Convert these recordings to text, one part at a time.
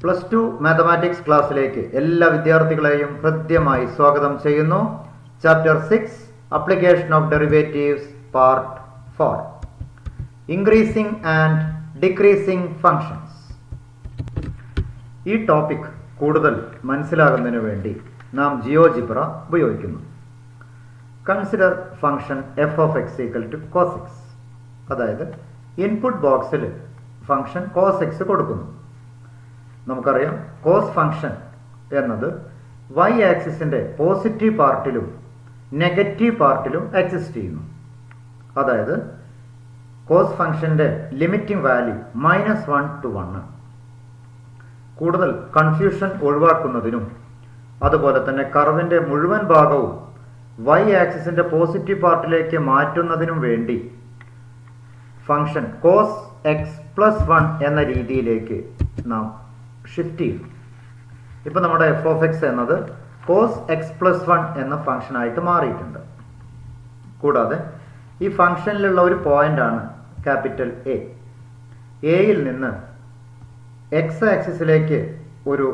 +2 mathematics ക്ലാസ്സിലേക്ക് എല്ലാ വിദ്യാർത്ഥികളെയും ഹൃദ്യമായി സ്വാഗതം ചെയ്യുന്നു. Chapter 6 application of derivatives part 4 increasing and decreasing functions. ഈ ടോപ്പിക് കൂടുതൽ മനസ്സിലാകുന്നതിന് വേണ്ടി നാം ജിയോജിബ്ര ഉപയോഗിക്കുന്നു. Consider function f of X equal to cos x. അതായത് ഇൻപുട്ട് ബോക്സിൽ ഫംഗ്ഷൻ കോസ് എക്സ് കൊടുക്കുന്നു. നമുക്കറിയാം കോസ് ഫംഗ്ഷൻ എന്നത് വൈ ആക്സിസിൻ്റെ പോസിറ്റീവ് പാർട്ടിലും നെഗറ്റീവ് പാർട്ടിലും എക്സിസ്റ്റ് ചെയ്യുന്നു. അതായത് കോസ് ഫംഗ്ഷൻ്റെ ലിമിറ്റിംഗ് വാല്യൂ -1 to 1. കൂടുതൽ കൺഫ്യൂഷൻ ഒഴിവാക്കുന്നതിനും അതുപോലെ തന്നെ കർവിൻ്റെ മുഴുവൻ ഭാഗവും വൈ ആക്സിസിൻ്റെ പോസിറ്റീവ് പാർട്ടിലേക്ക് മാറ്റുന്നതിനും വേണ്ടി ഫംഗ്ഷൻ കോസ് എക്സ് +1 എന്ന രീതിയിലേക്ക് നാം ഷിഫ്റ്റ് ചെയ്യും. ഇപ്പോൾ നമ്മുടെ എഫ് ഓഫ് എക്സ് എന്നത് കോസ് എക്സ് +1 എന്ന ഫംഗ്ഷനായിട്ട് മാറിയിട്ടുണ്ട്. കൂടാതെ ഈ ഫംഗ്ഷനിലുള്ള ഒരു പോയിന്റാണ് ക്യാപിറ്റൽ എ. എയിൽ നിന്ന് എക്സ് ആക്സിസിലേക്ക് ഒരു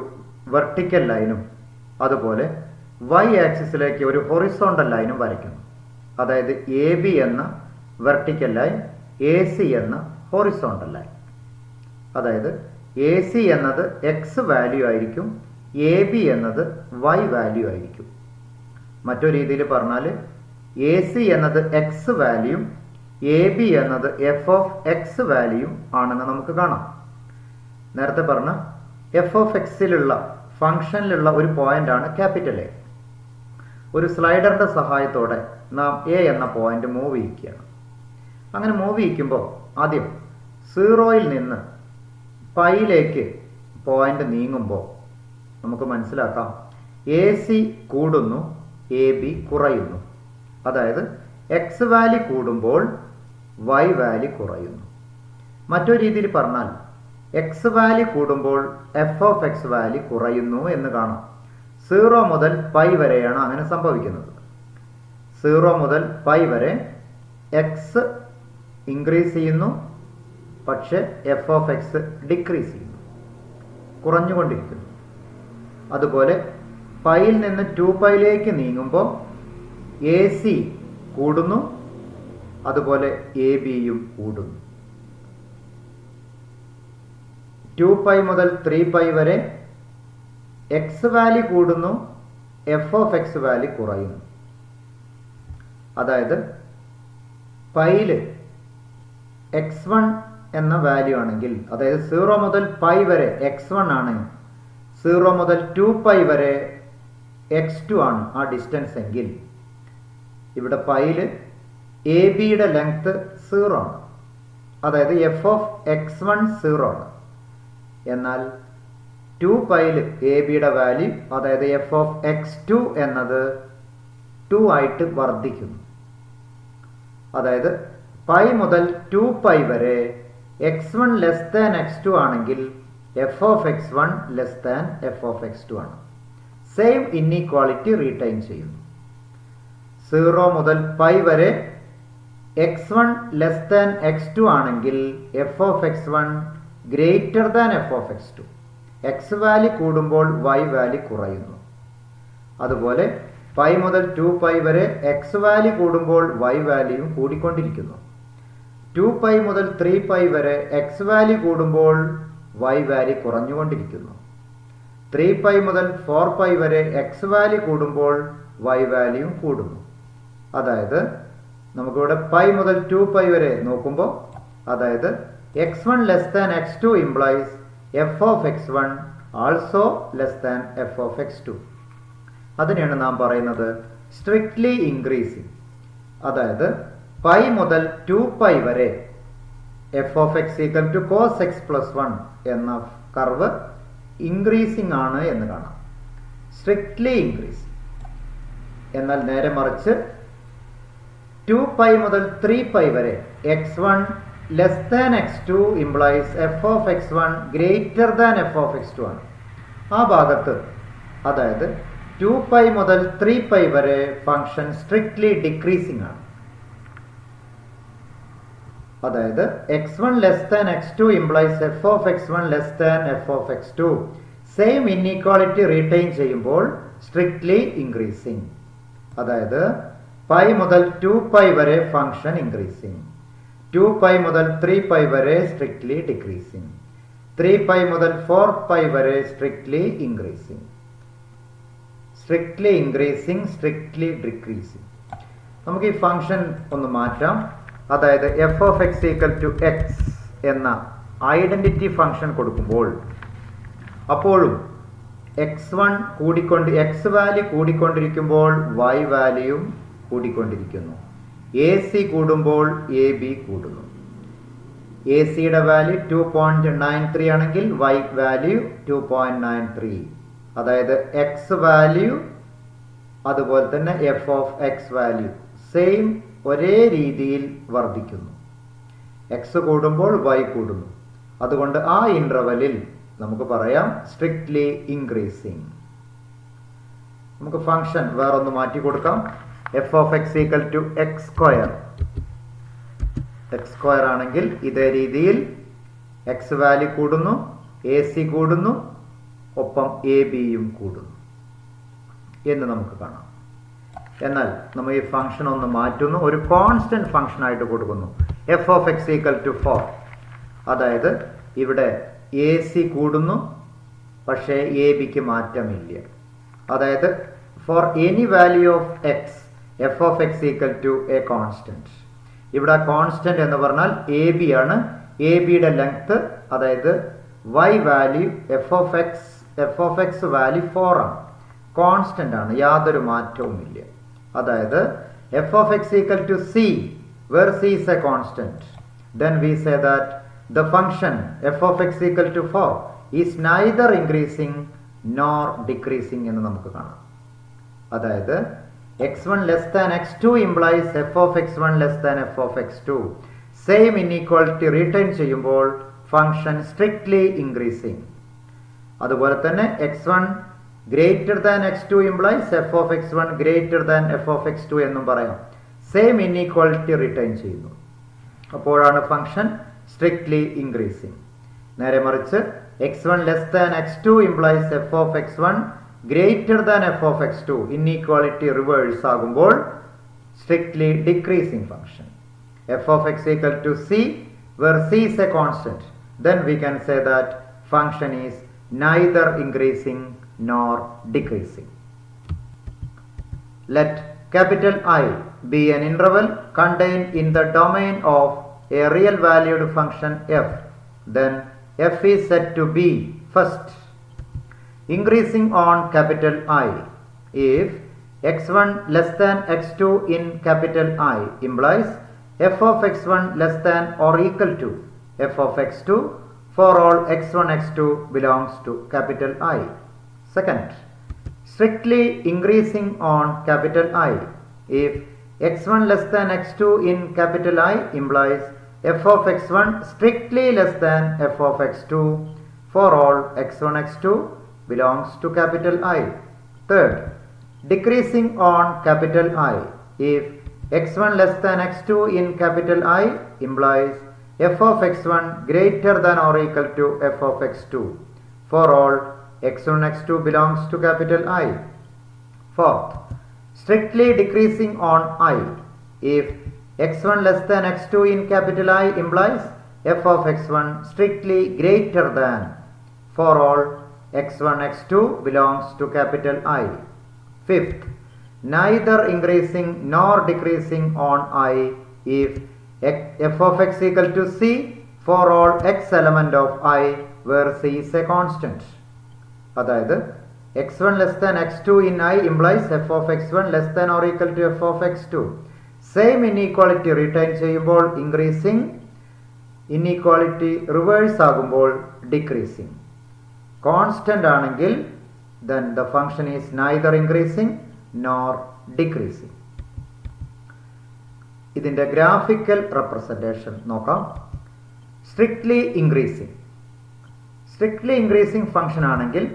വെർട്ടിക്കൽ ലൈനും അതുപോലെ വൈ ആക്സിസിലേക്ക് ഒരു ഹൊറിസോണ്ടൽ ലൈനും വരയ്ക്കുന്നു. അതായത് എ ബി എന്ന വെർട്ടിക്കൽ ലൈൻ, എ സി എന്ന ഹൊറിസോണ്ടൽ ലൈൻ. അതായത് എ സി എന്നത് എക്സ് വാല്യൂ ആയിരിക്കും, എ ബി എന്നത് വൈ വാല്യൂ ആയിരിക്കും. മറ്റൊരു രീതിയിൽ പറഞ്ഞാൽ എ സി എന്നത് എക്സ് വാല്യൂ, എ ബി എന്നത് എഫ് ഓഫ് എക്സ് വാല്യൂ ആണെന്ന് നമുക്ക് കാണാം. നേരത്തെ പറഞ്ഞ എഫ് ഓഫ് എക്സിലുള്ള ഫംഗ്ഷനിലുള്ള ഒരു പോയിന്റാണ് ക്യാപിറ്റൽ എ. ഒരു സ്ലൈഡറിൻ്റെ സഹായത്തോടെ നാം എ എന്ന പോയിന്റ് മൂവ് ചെയ്യിക്കുകയാണ്. അങ്ങനെ മൂവ് ചെയ്യിക്കുമ്പോൾ ആദ്യം 0യിൽ നിന്ന് പൈയിലേക്ക് പോയിന്റ് നീങ്ങുമ്പോൾ നമുക്ക് മനസ്സിലാക്കാം എ സി കൂടുന്നു, എ ബി കുറയുന്നു. അതായത് എക്സ് വാല്യൂ കൂടുമ്പോൾ വൈ വാല്യൂ കുറയുന്നു. മറ്റൊരു രീതിയിൽ പറഞ്ഞാൽ എക്സ് വാല്യൂ കൂടുമ്പോൾ എഫ് ഓഫ് എക്സ് വാല്യൂ കുറയുന്നു എന്ന് കാണാം. 0 മുതൽ പൈ വരെയാണ് അങ്ങനെ സംഭവിക്കുന്നത്. 0 മുതൽ പൈ വരെ എക്സ് ഇൻക്രീസ് ചെയ്യുന്നു, പക്ഷെ എഫ് ഓഫ് എക്സ് ഡിക്രീസ് ചെയ്യുന്നു, കുറഞ്ഞുകൊണ്ടിരിക്കുന്നു. അതുപോലെ പൈയിൽ നിന്ന് 2πയിലേക്ക് നീങ്ങുമ്പോൾ എ സി കൂടുന്നു, അതുപോലെ എ ബിയും കൂടുന്നു. 2π മുതൽ 3π വരെ എക്സ് വാല്യൂ കൂടുന്നു, എഫ് ഓഫ് എക്സ് വാല്യൂ കുറയുന്നു. അതായത് പൈയിൽ x1 എന്ന വാല്യൂ ആണെങ്കിൽ, അതായത് 0 മുതൽ പൈ വരെ x1 ആണ്, 0 മുതൽ 2π വരെ x2 ആണ് ആ ഡിസ്റ്റൻസ് എങ്കിൽ, ഇവിടെ പൈയിൽ എ ബിയുടെ ലെങ്ത് 0 ആണ്. അതായത് എഫ് ഓഫ് x1 0 ആണ്. എന്നാൽ 2πയിൽ എ ബിയുടെ വാല്യൂ, അതായത് എഫ് ഓഫ് x2 എന്നത് 2 ആയിട്ട് വർദ്ധിക്കുന്നു. അതായത് പൈ മുതൽ 2π വരെ x1 ലെസ് ദാൻ x2 ആണെങ്കിൽ F of x1 less than F of x2 ആണ്. സെയിം ഇൻഇക്വാളിറ്റി റീറ്റൈൻ ചെയ്യുന്നു. 0 മുതൽ പൈ വരെ x1 ലെസ് ദാൻ x2 ആണെങ്കിൽ F of x1 greater than F of x2. X value കൂടുമ്പോൾ Y value കുറയുന്നു. അതുപോലെ pi മുതൽ 2π വരെ എക്സ് വാല്യൂ കൂടുമ്പോൾ വൈ വാല്യൂയും കൂടിക്കൊണ്ടിരിക്കുന്നു. 2π മുതൽ 3π വരെ എക്സ് വാല്യൂ കൂടുമ്പോൾ വൈ വാല്യൂ കുറഞ്ഞുകൊണ്ടിരിക്കുന്നു. 3π മുതൽ 4π വരെ എക്സ് വാല്യൂ കൂടുമ്പോൾ വൈ വാല്യൂയും കൂടുന്നു. അതായത് നമുക്കിവിടെ പൈ മുതൽ 2π വരെ നോക്കുമ്പോൾ, അതായത് x1 less than x2 implies F of x1 also less than F of x2. അതിനെയാണ് നാം പറയുന്നത് സ്ട്രിക്ട്ലി ഇൻക്രീസിങ്. അതായത് പൈ മുതൽ 2π വരെ f of X equal to cos x +1 എന്ന കർവ് ഇൻക്രീസിങ് ആണ് എന്ന് കാണാം, സ്ട്രിക്ട്ലി ഇൻക്രീസിങ്. എന്നാൽ നേരെ മറിച്ച് 2π മുതൽ 3π വരെ x1 less than x2 implies F of x1 greater than F of x2 ആണ്. ആ ഭാഗത്ത്, അതായത് 2π മുതൽ 3π വരെ ഫംഗ്ഷൻ സ്ട്രിക്ട്ലി ഡിക്രീസിങ് ആണ്. അതായത് x1 less than x2 implies f of x1 less than f of x2. Same inequality retain ചെയ്യുമ്പോൾ strictly increasing. അതായത് പൈ മുതൽ 2π വരെ ഫംഗ്ഷൻ ഇൻക്രീസിങ്, 2π മുതൽ 3π വരെ സ്ട്രിക്ട്ലി ഡിക്രീസിങ്, 3π മുതൽ 4π വരെ strictly increasing. Strictly increasing, strictly decreasing. നമുക്ക് ഈ ഫംഗ്ഷൻ ഒന്ന് മാറ്റാം. അതായത് f of x equal to x എന്ന ഐഡന്റിറ്റി ഫംഗ്ഷൻ കൊടുക്കുമ്പോൾ അപ്പോഴും x1 x വാല്യൂ കൂടിക്കൊണ്ടിരിക്കുമ്പോൾ y വാല്യൂയും കൂടിക്കൊണ്ടിരിക്കുന്നു. AC കൂടുമ്പോൾ AB കൂടുന്നു. ACയുടെ വാല്യൂ 2.93 ആണെങ്കിൽ y വാല്യൂ 2.93. അതായത് x വാല്യൂ അതുപോലെ തന്നെ f of x value same ഒരേ രീതിയിൽ വർദ്ധിക്കുന്നു. x കൂടുമ്പോൾ y കൂടുന്നു. അതുകൊണ്ട് ആ ഇന്റർവെല്ലിൽ നമുക്ക് പറയാം സ്ട്രിക്ട്ലി ഇൻക്രീസിങ്. നമുക്ക് ഫംഗ്ഷൻ വേറൊന്ന് മാറ്റി കൊടുക്കാം. f of x equal to x square. x square ആണെങ്കിൽ ഇതേ രീതിയിൽ x വാല്യൂ കൂടുന്നു, AC കൂടുന്നു, ഒപ്പം ABയും കൂടുന്നു എന്ന് നമുക്ക് കാണാം. എന്നാൽ നമ്മൾ ഈ ഫംഗ്ഷൻ ഒന്ന് മാറ്റുന്നു, ഒരു കോൺസ്റ്റന്റ് ഫംഗ്ഷൻ ആയിട്ട് കൊടുക്കുന്നു. f of x equal to 4. അതായത് ഇവിടെ AC കൂടുന്നു, പക്ഷേ ABക്ക് മാറ്റമില്ല. അതായത് for any value of x f of x equal to a constant. ഇവിടെ കോൺസ്റ്റന്റ് എന്ന് പറഞ്ഞാൽ AB ആണ്. ABയുടെ ലെങ്ത് അതായത് y value f of x value 4 ആണ്. കോൺസ്റ്റന്റ് ആണ്, യാതൊരു മാറ്റവുമില്ല. അതായത് f of x equal to c, where c is a constant, then we say that the function f of x equal to 4 is neither increasing nor decreasing എന്ന് നമുക്ക് കാണാം. അതായത് x1 less than x2 implies f of x1 less than f of x2. Same inequality return ചെയ്യുമ്പോൾ function strictly increasing. അതുപോലെ തന്നെ x1 greater than x2 implies f of x1 greater than f of x2 എന്നും പറയാം. Same inequality return ചെയ്യുന്നു. അപ്പോഴാണ് function strictly increasing. നേരെ മറിച്ച് x1 less than x2 implies f of x1 greater than f of x2. Inequality reverse ആകുമ്പോൾ strictly decreasing function. f of x equal to c, where c is a constant, then we can say that function is neither increasing nor decreasing. Let capital I be an interval contained in the domain of a real valued function f. Then f is said to be first increasing on capital I if x1 less than x2 in capital I implies f of x1 less than or equal to f of x2 for all x1 x2 belongs to capital I. Second, strictly increasing on capital I if x1 less than x2 in capital I implies f of x1 strictly less than f of x2 for all x1 x2 belongs to capital I. Third, decreasing on capital I if x1 less than x2 in capital I implies f of x1 greater than or equal to f of x2 for all x1 x2 belongs to capital I. Fourth, strictly decreasing on I if x1 less than x2 in capital I implies f of x1 strictly greater than for all x1 x2 belongs to capital I. Fifth, neither increasing nor decreasing on I if f of x equal to c for all x element of I where c is a constant. അതായത് x1 less than x2 in I implies f of x1 less than or equal to f of x2. Same inequality return ചെയ്യുമ്പോൾ increasing, inequality reverse ആകുമ്പോൾ decreasing. Constant ആണെങ്കിൽ then the function is neither increasing nor decreasing. ഇതിന്റെ graphical representation നോക്കാം. Strictly increasing function ആണെങ്കിൽ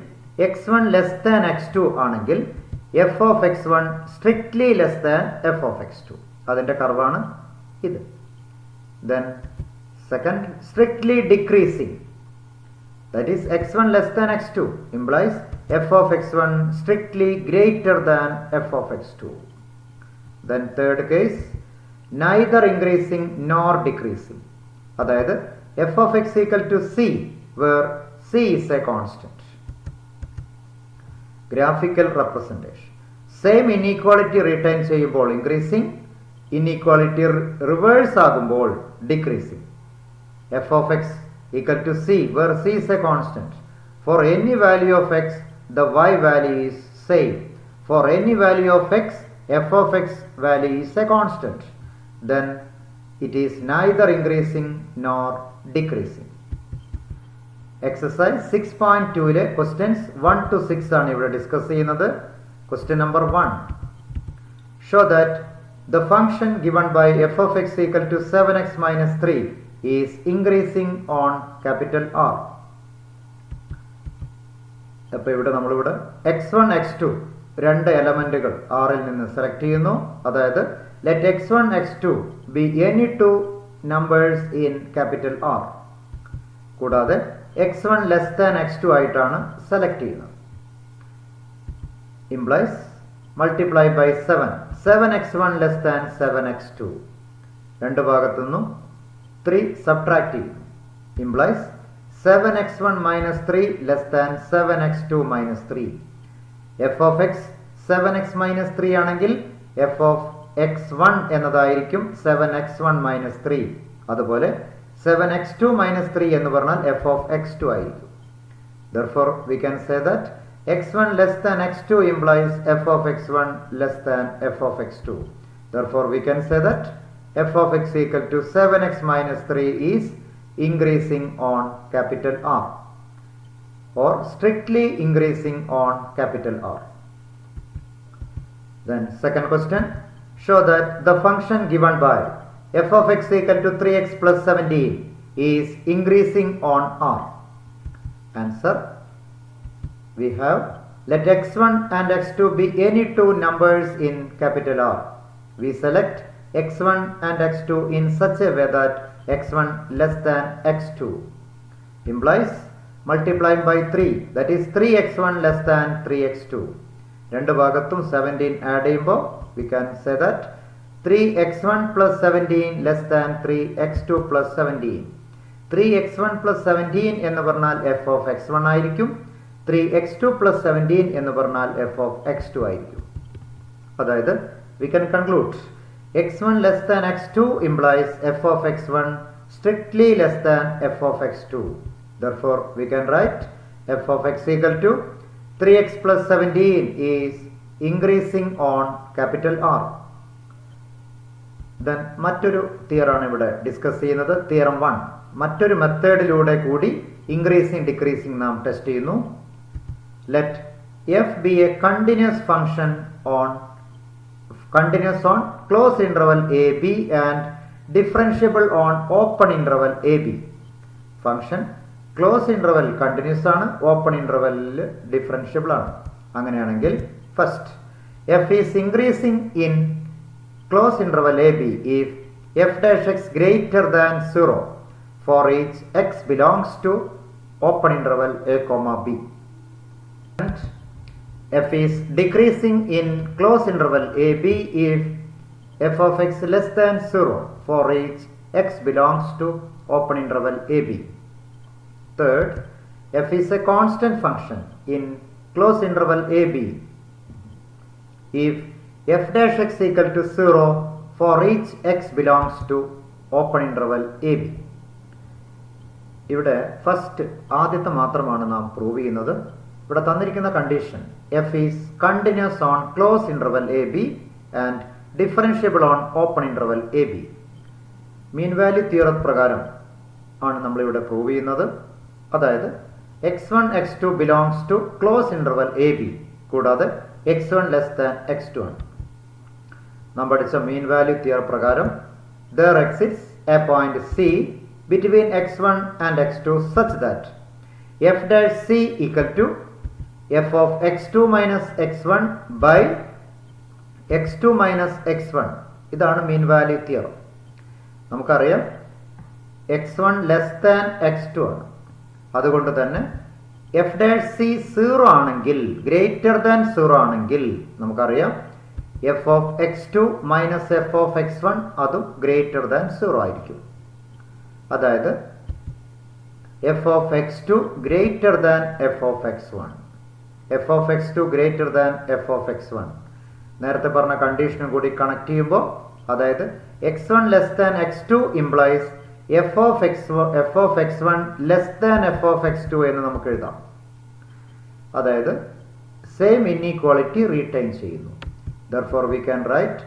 x1 less than x2 ആണെങ്കിൽ f of x1 strictly less than f of x2. അതിന്റെ കർവാണ് ഇത്. then Second, strictly decreasing. That is x1 less than x2 implies f of x1 strictly greater than f of x2. Then third case, neither increasing nor decreasing. അതായത് f of x equal to c where c is a constant. Graphical representation. Same inequality retain ചെയ്യുമ്പോൾ increasing, inequality reverse ആകുമ്പോൾ decreasing. f of x equal to c where c is a constant. For any value of x the y value is same. For any value of x f of x value is a constant. Then it is neither increasing nor decreasing. Exercise 6.2 ലെ questions 1 to 6 ആണ് ഇവിടെ discuss ചെയ്യുന്നത്. Question number 1. Show that the function given by f of x equal to 7x minus 3 is increasing on capital R. അപ്പോൾ ഇവിടെ നമ്മളിവിടെ x1 x2 രണ്ട് എലമെന്റുകൾ R ൽ നിന്ന് സെലക്ട് ചെയ്യുന്നു. അതായത് let x1 x2 be any two numbers in capital R. കൂടാതെ x1 less than x2 ആയിട്ടാണ് സെലക്ട് ചെയ്യുന്നത്. Implies multiply by 7. 7x1 less than 7x2. രണ്ട് ഭാഗത്തു നിന്നും 3 subtract ചെയ്യുന്നു. Implies 7x1 minus 3 less than 7x2 minus 3. f of x 7x minus 3 ആണെങ്കിൽ f of x1 എന്നതായിരിക്കും 7x1 minus 3. അതുപോലെ 7x2 minus 3 എന്ന് പറഞ്ഞാൽ f of x2 ആയിരിക്കും. Therefore we can say that x1 less than x2 implies f of x1 less than f of x2. Therefore we can say that f of x equal to 7x minus 3 is increasing on capital R or strictly increasing on capital R. Then second question, show that the function given by f of x equal to 3x plus 17 is increasing on R. Answer, we have let x1 and x2 be any two numbers in capital R. We select x1 and x2 in such a way that x1 less than x2 implies multiplying by 3, that is 3x1 less than 3x2. രണ്ട് ഭാഗത്തും 17 add ചെയ്യുമ്പോൾ we can say that 3x1 plus 17 less than 3x2 plus 17. 3x1 plus 17 എന്ന് പറഞ്ഞാൽ f of x1 ആയിരിക്കും. 3x2 plus 17 എന്ന് പറഞ്ഞാൽ f of x2 ആയിരിക്കും. അതായത് we can conclude x1 less than x2 implies f of x1 strictly less than f of x2. Therefore we can write f of x equal to 3x plus 17 is increasing on capital R. Then മറ്റൊരു തിയറാണ് ഇവിടെ discuss ചെയ്യുന്നത്. Theorem 1. മറ്റൊരു മെത്തേഡിലൂടെ കൂടി increasing decreasing നാം test ചെയ്യുന്നു. Let f be a continuous function on closed interval ab and differentiable on open interval ab. Function closed interval continuous ആണ്, open interval differentiable ആണ്. അങ്ങനെയാണെങ്കിൽ first f is increasing in closed interval ab if f dash x greater than 0 for each x belongs to open interval a comma b. And f is decreasing in closed interval ab if f of x less than 0 for each x belongs to open interval ab. Third, f is a constant function in closed interval ab if f dash x equal to 0 for each x belongs to open interval ab. ഇവിടെ first ആദ്യത്തെ മാത്രമാണ് നാം prove ചെയ്യുന്നത്. ഇവിടെ തന്നിരിക്കുന്ന condition f is continuous on closed interval ab and differentiable on open interval ab. Mean value theorem പ്രകാരം ആണ് നമ്മളിവിടെ പ്രൂവ് ചെയ്യുന്നത്. അതായത് x1 x2 belongs to closed interval ab കൂടാതെ x1 less than x2 ആണ്. നാം പഠിച്ച മീൻ വാല്യൂ തിയറം പ്രകാരം there exists a point c between x1 and x2 such that f dash c equal to f of x2 minus x1 by x2 minus x1. ഇതാണ് mean value theorem. നമുക്കറിയാം x1 less than x2 ആണ്. അതുകൊണ്ട് തന്നെ F dash C 0 ആണെങ്കിൽ, greater than 0 ആണെങ്കിൽ നമുക്കറിയാം F of x2 minus F of x1 അതും greater than 0 ആയിരിക്കും. അതായത് F of x2 greater than F of x1, F of x2 greater than F of x1. നേരത്തെ പറഞ്ഞ കണ്ടീഷനും കൂടി കണക്ട് ചെയ്യുമ്പോൾ, അതായത് x1 less than x2 implies F of x1 less than F of x2 എന്ന് നമുക്ക് എഴുതാം. അതായത് സെയിം ഇൻഇക്വാളിറ്റി റീറ്റെയിൻ ചെയ്യുന്നു. Therefore we can write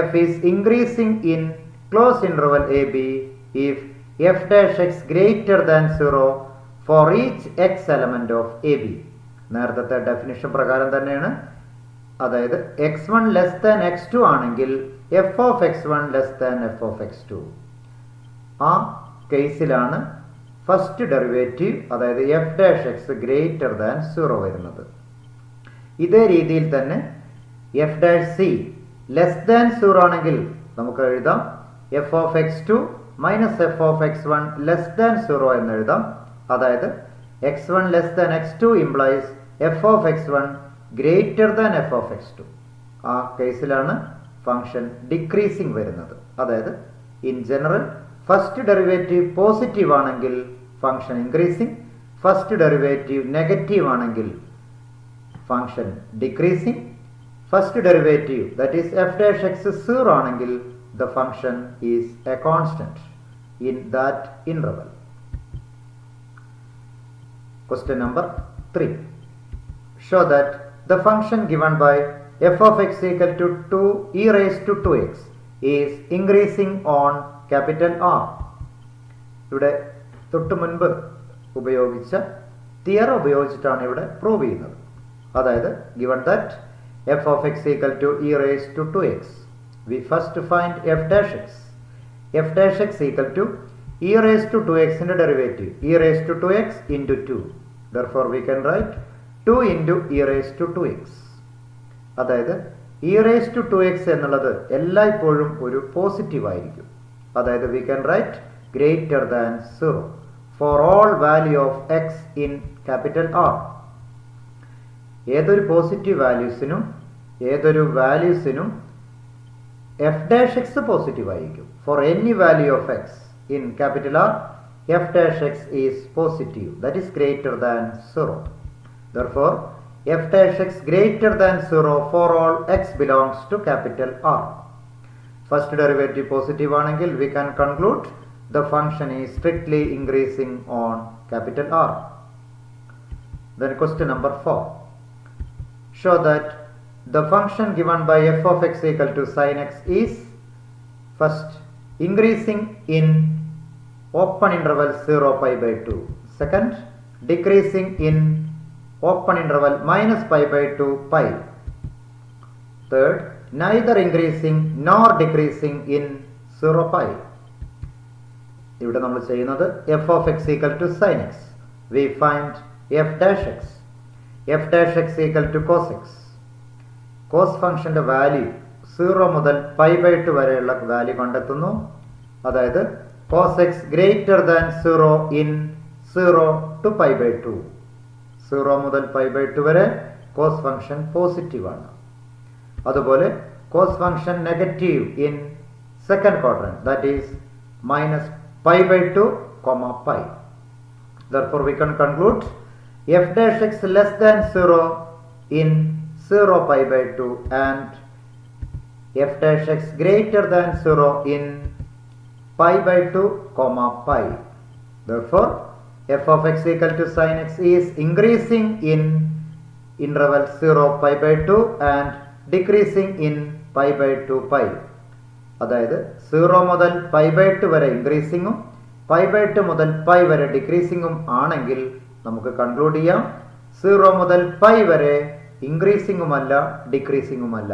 f is increasing in close interval ab if f dash x greater than 0 for each x element of ab. നേരത്തെ definition പ്രകാരം തന്നെയാണ്. അതായത് x1 less than x2 ആണെങ്കിൽ F of x1 less than F of x2. ആ കേസിലാണ് first derivative, അതായത് f dash X greater than 0 വരുന്നത്. ഇതേ രീതിയിൽ തന്നെ F dash C less than 0 ആണെങ്കിൽ നമുക്ക് എഴുതാം F of x2 minus F of x1 less than 0 എന്ന് എഴുതാം. അതായത് x1 less than x2 implies F of x1 greater than F of x2. ആ കേസിലാണ് ഫംഗ്ഷൻ ഡിക്രീസിങ് വരുന്നത്. അതായത് in general first derivative positive ആണെങ്കിൽ function increasing, first derivative negative ആണെങ്കിൽ function decreasing, first derivative that is F dash X 0 ആണെങ്കിൽ the function is a constant in that interval. Question number 3. Show that the function given by f of x equal to 2 e raised to 2x is increasing on capital R. ഇവിടെ തൊട്ട് മുൻപ് ഉപയോഗിച്ച theorem ഉപയോഗിച്ചിട്ടാണ് ഇവിടെ prove ചെയ്യുന്നത്. അതായത് given that f of x equal to e raised to 2x, we first find f dash x. F dash x equal to e raised to 2x in the derivative, e raised to 2x into 2. Therefore we can write 2 into e raised to 2x. അതായത് e raised to 2x എന്നുള്ളത് എല്ലായ്പ്പോഴും ഒരു positive ആയിരിക്കും. അതായത് we can write greater than 0 for all value of x in capital R. ഏതൊരു positive വാല്യൂസിനും ഏതൊരു വാല്യൂസിനും f dash x positive ആയിരിക്കും. For any value of x in capital R, f dash x is positive, that is greater than 0. Therefore, f dash x greater than 0 for all x belongs to capital R. First derivative positive ആണെങ്കിൽ we can conclude the function is strictly increasing on capital R. Then question number 4. Show that the function given by f of x equal to sin x is first increasing in open interval 0 pi by 2, second decreasing in open interval minus pi by 2 pi, third neither increasing nor decreasing in 0 pi. ഇവിടെ നമ്മൾ ചെയ്യുന്നത് f of x equal to sin x, we find f dash x. f dash x equal to cos x. Cos ഫംഗ്ഷന്റെ value 0 മുതൽ pi by 2 വരെയുള്ള value കണ്ടെത്തുന്നു. അതായത് cos x greater than 0 in 0 to pi by 2. 0 മുതൽ pi by 2 വരെ cos function positive ആണ്. അതുപോലെ cos function negative in second quadrant, that is minus pi by 2, pi. Therefore we can conclude f dash x less than 0 in 0 pi by 2 and f dash x greater than 0 in pi by 2, pi. Therefore, f of x equal to sin x is increasing in interval 0 pi by 2 and decreasing in pi by 2 pi. അതായത് 0 മുതൽ pi by 2 വരെ ഇൻക്രീസിങ്ങും pi by 2 മുതൽ pi വരെ ഡിക്രീസിങ്ങും ആണെങ്കിൽ നമുക്ക് conclude ചെയ്യാം 0 മുതൽ pi വരെ ഇൻക്രീസിങ്ങുമല്ല ഡിക്രീസിങ്ങുമല്ല.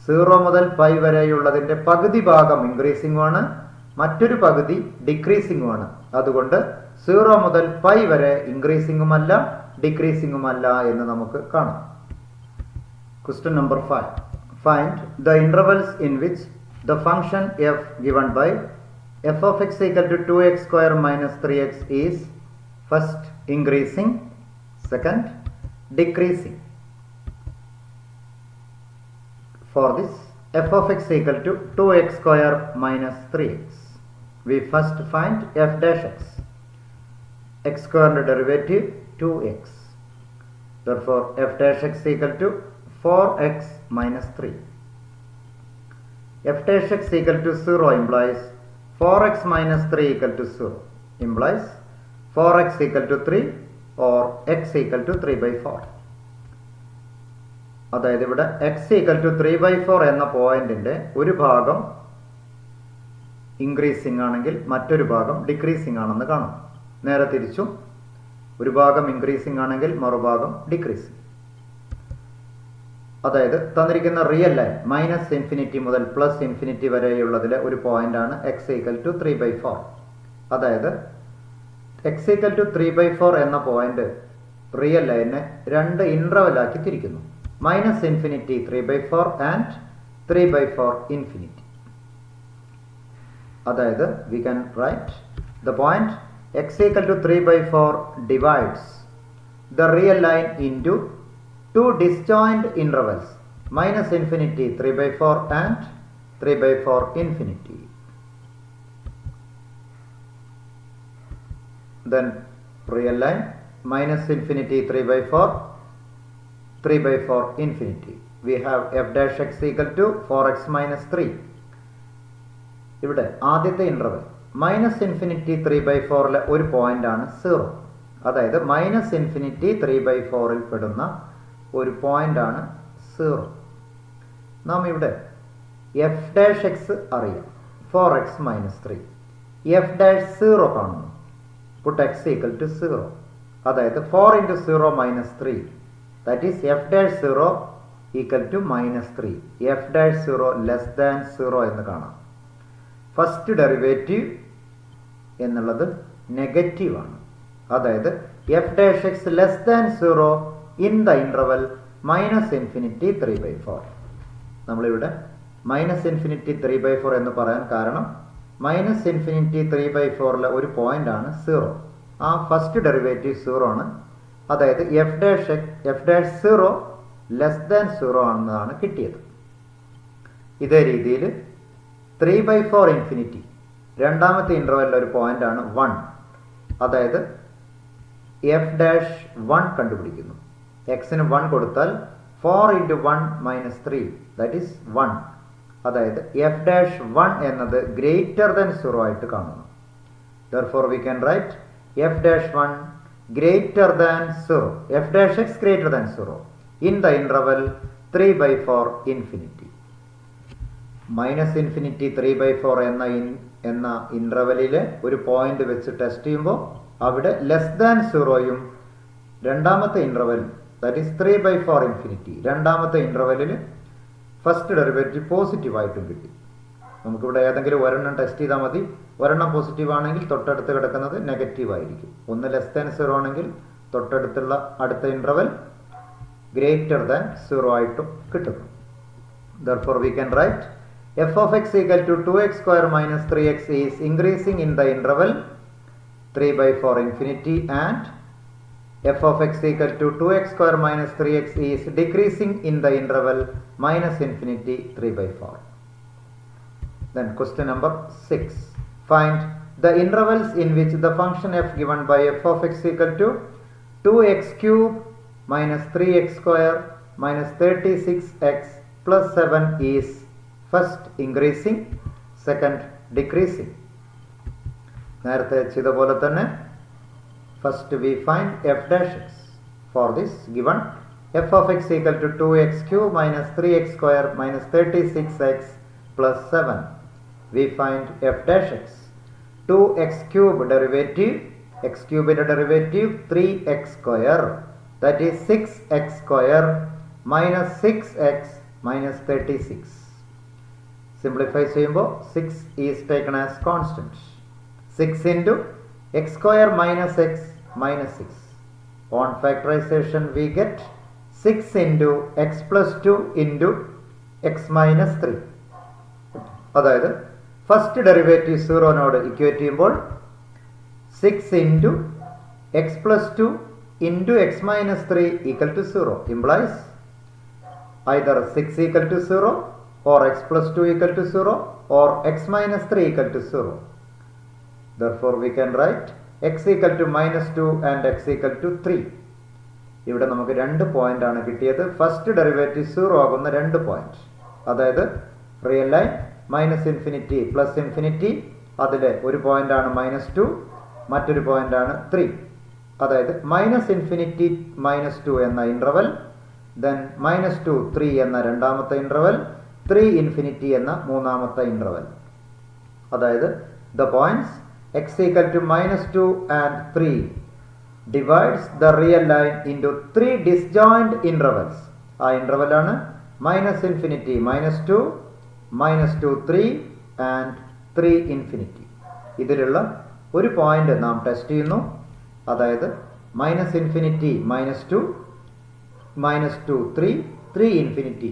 0 മുതൽ പൈ വരെയുള്ളതിൻ്റെ പകുതി ഭാഗം ഇൻക്രീസിങ്ങുമാണ്, മറ്റൊരു പകുതി ഡിക്രീസിങ്ങുമാണ്. അതുകൊണ്ട് 0 മുതൽ പൈ വരെ ഇൻക്രീസിങ്ങുമല്ല ഡിക്രീസിങ്ങുമല്ല എന്ന് നമുക്ക് കാണാം. Question number 5. Find the intervals in which the function f given by f of x equal to 2x square minus 3x is first increasing, second decreasing. For this f of x equal to 2x square minus 3x, we first find f dash x. X square derivative 2x. Therefore f dash x equal to 4x minus 3. F dash x equal to 0 implies 4x minus 3 equal to 0, implies 4x equal to 3 or x equal to 3 by 4. അതായത് ഇവിടെ x equal to 3 by 4 എന്ന പോയിന്റിന്റെ ഒരു ഭാഗം increasing ആണെങ്കിൽ മറ്റൊരു ഭാഗം decreasing ആണെന്ന് കാണാം. നേരെ തിരിച്ചും ഒരു ഭാഗം ഇൻക്രീസിംഗ് ആണെങ്കിൽ മറുഭാഗം ഡിക്രീസിംഗ്. അതായത് തന്നിരിക്കുന്ന റിയൽ ലൈൻ മൈനസ് ഇൻഫിനിറ്റി മുതൽ പ്ലസ് ഇൻഫിനിറ്റി വരെയുള്ളതിലെ ഒരു പോയിന്റാണ് എക്സ് ഈക്വൽ ടു 3 by 4. അതായത് എക്സ് ഈക്വൽ ടു 3 by 4 എന്ന പോയിന്റ് റിയൽ ലൈനെ രണ്ട് ഇൻട്രവലാക്കി തിരിക്കുന്നു. Minus infinity 3 by 4 and 3 by 4 infinity. അതായത് we can write the point X equal to 3 by 4 divides the real line into two disjoint intervals, minus infinity 3 by 4 and 3 by 4 infinity. Then real line minus infinity 3 by 4, 3 by 4 infinity. We have f dash x equal to 4x minus 3. ഇവിടെ ആദ്യത്തെ interval minus infinity 3 by 4 ഒരു പോയിന്റാണ് 0. അതായത് minus infinity 3 by 4 പെടുന്ന ഒരു പോയിന്റാണ് 0. നാം ഇവിടെ എഫ് ഡാഷ് എക്സ് അറിയാം, 4x മൈനസ് 3. എഫ് ഡാഷ് 0 കാണുന്നു, പുട്ട് എക്സ് ഈക്വൽ ടു 0. അതായത് 4 into 0 minus 3, that is F dash 0 equal to minus 3. F dash 0 less than 0 എന്ന് കാണാം. ഫസ്റ്റ് ഡെറിവേറ്റീവ് എന്നുള്ളത് നെഗറ്റീവാണ്. അതായത് f dash x less than 0 in the interval minus infinity 3 by 4. നമ്മളിവിടെ minus infinity 3 by 4 എന്ന് പറയാൻ കാരണം മൈനസ് ഇൻഫിനിറ്റി 3 by 4 ഒരു പോയിന്റാണ് 0. ആ ഫസ്റ്റ് ഡെറിവേറ്റീവ് 0 ആണ്. അതായത് എഫ് ഡാഷ് 0 ലെസ് ദാൻ 0 ആണെന്നാണ് കിട്ടിയത്. ഇതേ രീതിയിൽ 3 by 4 ഇൻഫിനിറ്റി രണ്ടാമത്തെ ഇൻ്റർവെല്ലിലെ ഒരു പോയിന്റാണ് 1. അതായത് എഫ് ഡാഷ് 1 കണ്ടുപിടിക്കുന്നു. എക്സിന് 1 കൊടുത്താൽ 4 ഇൻറ്റു 1 മൈനസ് 3, ദാറ്റ് ഈസ് 1. അതായത് എഫ് ഡാഷ് 1 എന്നത് ഗ്രേറ്റർ ദാൻ 0 ആയിട്ട് കാണുന്നു. Therefore we can write F dash 1 greater than 0, F dash X greater than 0 in the interval 3 by 4 infinity. Minus infinity 3 by 4 എന്ന ഇൻ്റർവലിലെ ഒരു point വെച്ച് ടെസ്റ്റ് ചെയ്യുമ്പോൾ അവിടെ less than 0യും രണ്ടാമത്തെ interval that is 3 by 4 infinity രണ്ടാമത്തെ ഇൻ്റർവെല്ലിൽ first derivative പോസിറ്റീവായിട്ടും കിട്ടി. നമുക്കിവിടെ ഏതെങ്കിലും ഒരെണ്ണം ടെസ്റ്റ് ചെയ്താൽ മതി. ഒരെണ്ണം പോസിറ്റീവ് ആണെങ്കിൽ തൊട്ടടുത്ത് കിടക്കുന്നത് നെഗറ്റീവ് ആയിരിക്കും. ഒന്ന് ലെസ് ദാൻ 0 ആണെങ്കിൽ തൊട്ടടുത്തുള്ള അടുത്ത ഇൻ്റർവെൽ ഗ്രേറ്റർ ദാൻ 0 ആയിട്ടും കിട്ടുന്നു. Therefore we can write f of X equal to 2x square minus 3x is increasing in the interval 3 by 4 infinity and f of x equal to 2x square minus 3x is decreasing in the interval minus infinity 3 by 4. Then question number 6. Find the intervals in which the function f given by f of x equal to 2x cube minus 3x square minus 36x plus 7 is first increasing, second decreasing. നേരത്തെ ചെയ്തപോലെ തന്നെ first we find F dash X. For this given F of X equal to 2x cube minus 3x square minus 36x plus 7. We find F dash X. 2x cube derivative, X ക്യൂബിൻ്റെ derivative 3x square that is 6x square minus 6x minus 36. Simplify ചെയ്യുമ്പോൾ 6 is taken as constant. 6 into x square minus x minus 6. On factorization we get 6 into x plus 2 into x minus 3. അതായത് first derivative 0നോട് equate ചെയ്യുമ്പോൾ 6 into x plus 2 into x minus 3 equal to 0 implies either 6 equal to 0 or x plus 2 equal to 0 or x minus 3 equal to 0. Therefore we can write x equal to minus 2 and x equal to 3. ഇവിടെ നമുക്ക് രണ്ട് point ആണ് കിട്ടിയത്. First derivative 0 ആകുന്ന രണ്ട് point, അതായത് real line minus infinity plus infinity, അതിലെ ഒരു പോയിന്റ് ആണ് -2, മറ്റൊരു പോയിന്റ് ആണ് 3. അതായത് -ഇൻഫിനിറ്റി -2 എന്ന ഇന്റർവൽ, ദെൻ -2 3 എന്ന രണ്ടാമത്തെ ഇന്റർവൽ, 3 ഇൻഫിനിറ്റി എന്ന മൂന്നാമത്തെ ഇന്റർവൽ. അതായത് the points x equal to -2 and 3 divides the real line into 3 disjoint intervals. ആ ഇന്റർവൽ ആണ് -ഇൻഫിനിറ്റി -2, -2 3 and 3 ഇൻഫിനിറ്റി. ഇതിലുള്ള ഒരു പോയിന്റ് നാം ടെസ്റ്റ് ചെയ്യുന്നു. അതായത് -ഇൻഫിനിറ്റി -2, -2 3, 3 ഇൻഫിനിറ്റി.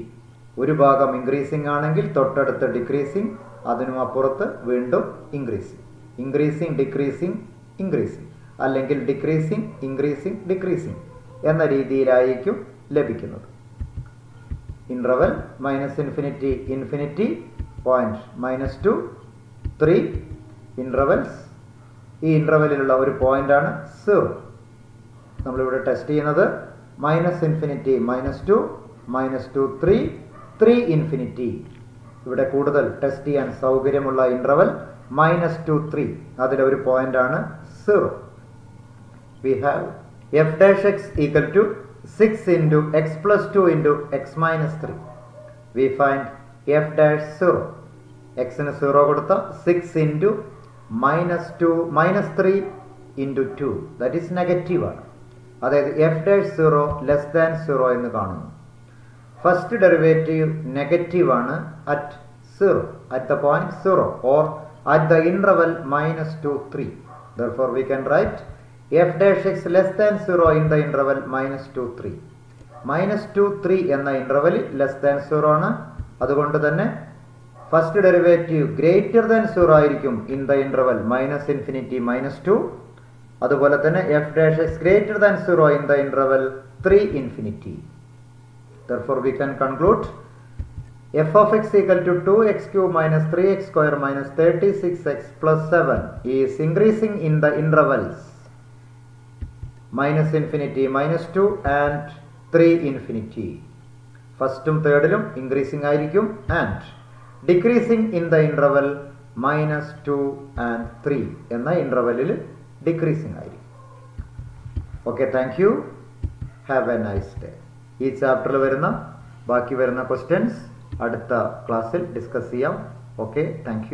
ഒരു ഭാഗം ഇൻക്രീസിംഗ് ആണെങ്കിൽ തൊട്ടടുത്ത് ഡിക്രീസിംഗ്, അതിനും അപ്പുറത്ത് വീണ്ടും ഇൻക്രീസിംഗ്, ഇൻക്രീസിംഗ് ഡിക്രീസിംഗ് ഇൻക്രീസിംഗ്, അല്ലെങ്കിൽ ഡിക്രീസിംഗ് ഇൻക്രീസിംഗ് ഡിക്രീസിംഗ് എന്ന രീതിയിലായിരിക്കും ലഭിക്കുന്നത്. Interval -infinity infinity, point -2 3 intervals. ഈ ഇന്റർവെല്ലിലുള്ള ഒരു പോയിന്റ് ആണ് 0. നമ്മളിവിടെ ടെസ്റ്റ് ചെയ്യുന്നത് -ഇൻഫിനിറ്റി -2, -2 3, 3 ഇൻഫിനിറ്റി. ഇവിടെ കൂടുതൽ ടെസ്റ്റ് ചെയ്യാൻ സൗകര്യമുള്ള ഇന്റർവൽ -2 3, അതിലെ ഒരു പോയിന്റ് ആണ് 0. We have f dash x equal to 6 into x plus 2 into x minus 3. We find f dash 0. x ന് 0 കൊടുത്ത 6 into -3 into 2, that is negative ആണ്. അതായത് f dash 0 ലെസ് ദാൻ 0 എന്ന് കാണുന്നു. ഫസ്റ്റ് ഡെറിവേറ്റീവ് നെഗറ്റീവ് ആണ് at 0, at the point 0 or at the interval -2 3. Therefore we can write f dash x less than 0 in the interval -2 3. -2 3 എന്ന interval less than 0 ആണ്. അതുകൊണ്ട് തന്നെ first derivative greater than 0 ആയിരിക്കും in the interval -infinity -2. അതുപോലെ തന്നെ f dash x greater than 0 in the interval 3 infinity. Therefore we can conclude f of x equal to 2x cube minus 3x square minus 36x plus 7 is increasing in the intervals -infinity -2 and 3 infinity. ഫസ്റ്റും തേർഡിലും increasing ആയിരിക്കും and decreasing in the interval -2 and 3 എന്ന ഇന്റർവെല്ലിൽ decreasing ആയിരിക്കും. Okay, thank you, have A nice day. ഈ ചാപ്റ്ററിൽ വരുന്ന ബാക്കി വരുന്ന questions അടുത്ത ക്ലാസ്സിൽ ഡിസ്കസ് ചെയ്യാം. Okay, thank you.